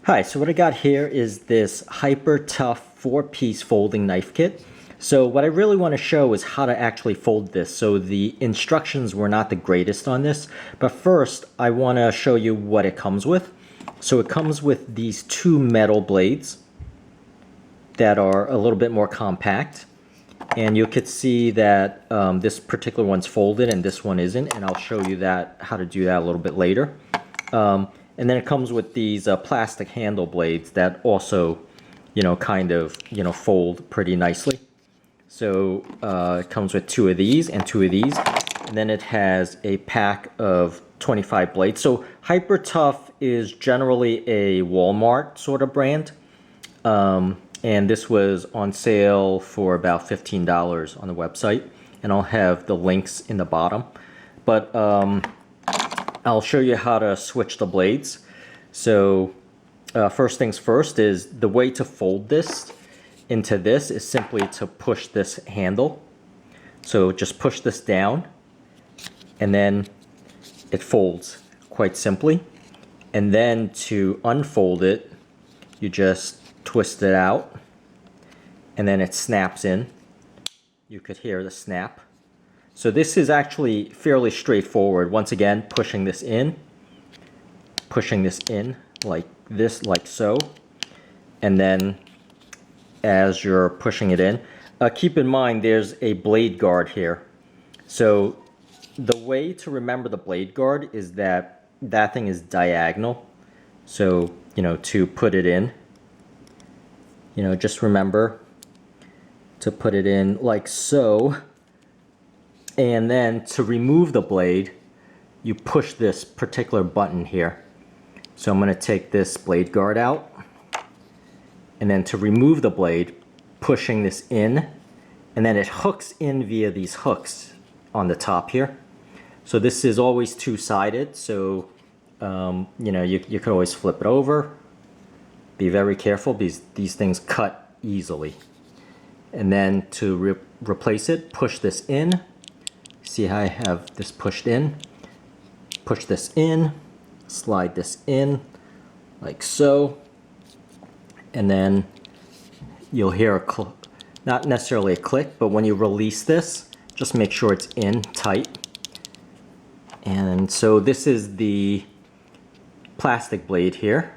Hi, so what I got here is this Hyper Tough 4-piece folding knife kit. So what I really want to show is how to actually fold this. So the instructions were not the greatest on this, but first I want to show you what it comes with. So it comes with these two metal blades that are a little bit more compact. And you could see that this particular one's folded and this one isn't, and I'll show you that how to do that a little bit later. And then it comes with these plastic handle blades that also, kind of, fold pretty nicely. So it comes with two of these and two of these. And then it has a pack of 25 blades. So Hyper Tough is generally a Walmart sort of brand. And this was on sale for about $15 on the website. And I'll have the links in the bottom. But I'll show you how to switch the blades. So first things first is the way to fold this into this is simply to push this handle. So just push this down and then it folds quite simply. And then to unfold it, you just twist it out and then it snaps in. You could hear the snap. So this is actually fairly straightforward. Once again, pushing this in like this, like so. And then as you're pushing it in, keep in mind there's a blade guard here. So the way to remember the blade guard is that that thing is diagonal. So, to put it in, just remember to put it in like so. And then to remove the blade, you push this particular button here. So I'm going to take this blade guard out. And then to remove the blade, pushing this in. And then it hooks in via these hooks on the top here. So this is always two-sided. So, you could always flip it over. Be very careful because these things cut easily. And then to replace it, push this in. See how I have this pushed in? Push this in, slide this in, like so. And then you'll hear not necessarily a click, but when you release this, just make sure it's in tight. And so this is the plastic blade here.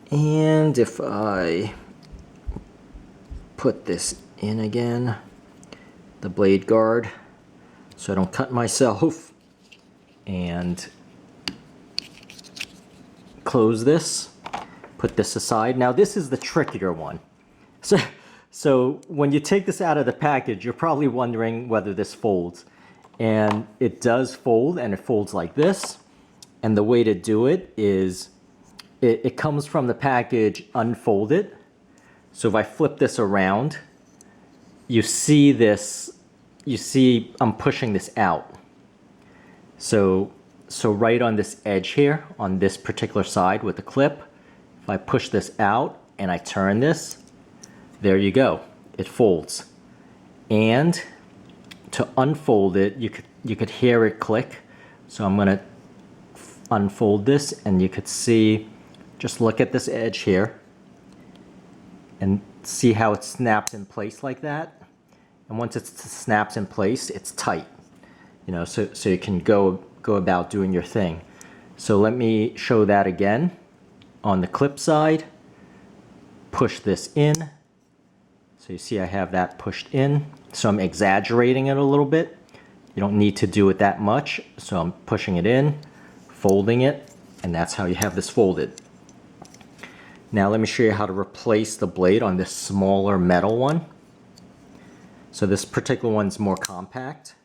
And if I put this in again, the blade guard, so I don't cut myself, and close this, put this aside. Now this is the trickier one. So when you take this out of the package, you're probably wondering whether this folds. And it does fold, and it folds like this. And the way to do it is, it comes from the package unfolded. So if I flip this around, you see this, I'm pushing this out. So right on this edge here, on this particular side with the clip, if I push this out and I turn this, there you go, it folds. And to unfold it, you could hear it click. So I'm gonna unfold this and you could see, just look at this edge here and see how it snaps in place like that. And once it snaps in place, it's tight, so you can go about doing your thing. So let me show that again. On the clip side, push this in. So you see I have that pushed in. So I'm exaggerating it a little bit. You don't need to do it that much. So I'm pushing it in, folding it, and that's how you have this folded. Now let me show you how to replace the blade on this smaller metal one. So this particular one's more compact.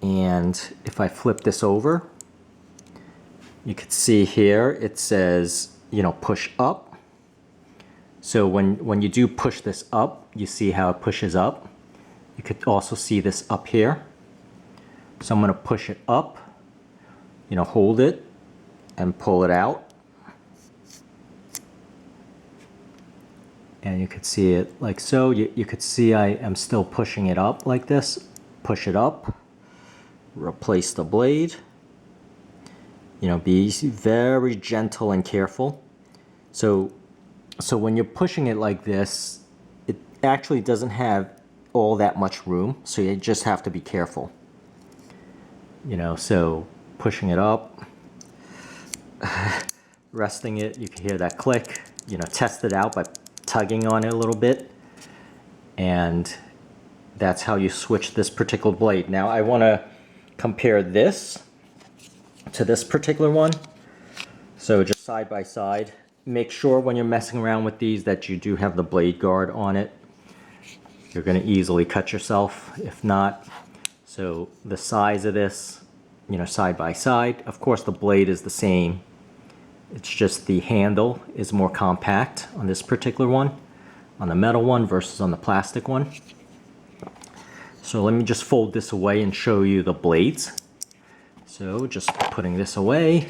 And if I flip this over, you can see here it says, push up. So when you do push this up, you see how it pushes up. You could also see this up here. So I'm going to push it up, hold it and pull it out. And you could see it like so. You could see I am still pushing it up like this. Push it up, replace the blade, You know, be very gentle and careful. So when you're pushing it like this, it actually doesn't have all that much room, so you just have to be careful. You know, so pushing it up, resting it, you can hear that click. You know, test it out by tugging on it a little bit, and that's how you switch this particular blade. Now I want to compare this to this particular one, so just side by side. Make sure when you're messing around with these that you do have the blade guard on it. You're going to easily cut yourself if not. So the size of this, you know, side by side, of course the blade is the same. It's just the handle is more compact on this particular one, on the metal one versus on the plastic one. So let me just fold this away and show you the blades. So just putting this away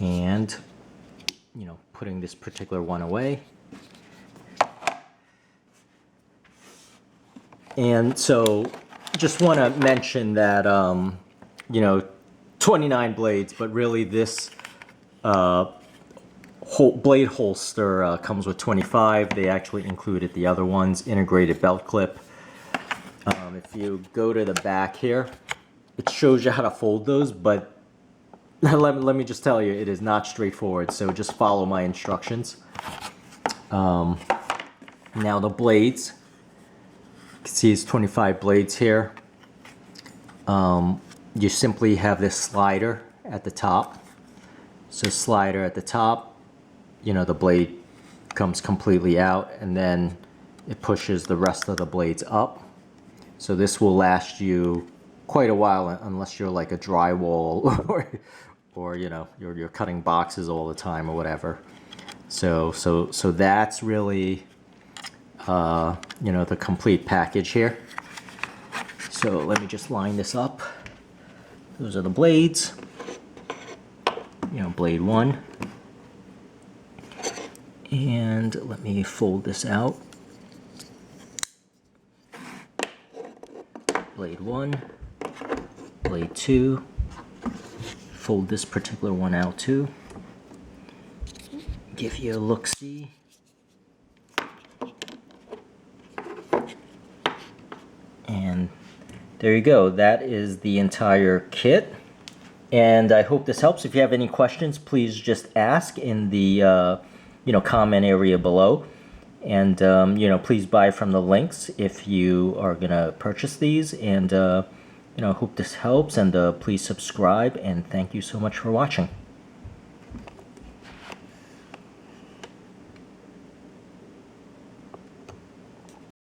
and, you know, putting this particular one away. And so just want to mention that, you know, 29 blades, but really this blade holster comes with 25. They actually included the other ones, integrated belt clip. If you go to the back here, it shows you how to fold those, but let me just tell you, it is not straightforward, so just follow my instructions. Now the blades, you can see it's 25 blades here. You simply have this slider at the top. So slider at the top, you know, the blade comes completely out, and then it pushes the rest of the blades up. So this will last you quite a while, unless you're like a drywall or you know, you're cutting boxes all the time or whatever. So that's really you know, the complete package here. So let me just line this up. Those are the blades. You know, blade one. And let me fold this out. Blade one, blade two. Fold this particular one out too. Give you a look-see. And there you go. That is the entire kit. And I hope this helps. If you have any questions, please just ask in the you know, comment area below. And you know, please buy from the links if you are gonna purchase these. And you know, hope this helps. And please subscribe. And thank you so much for watching.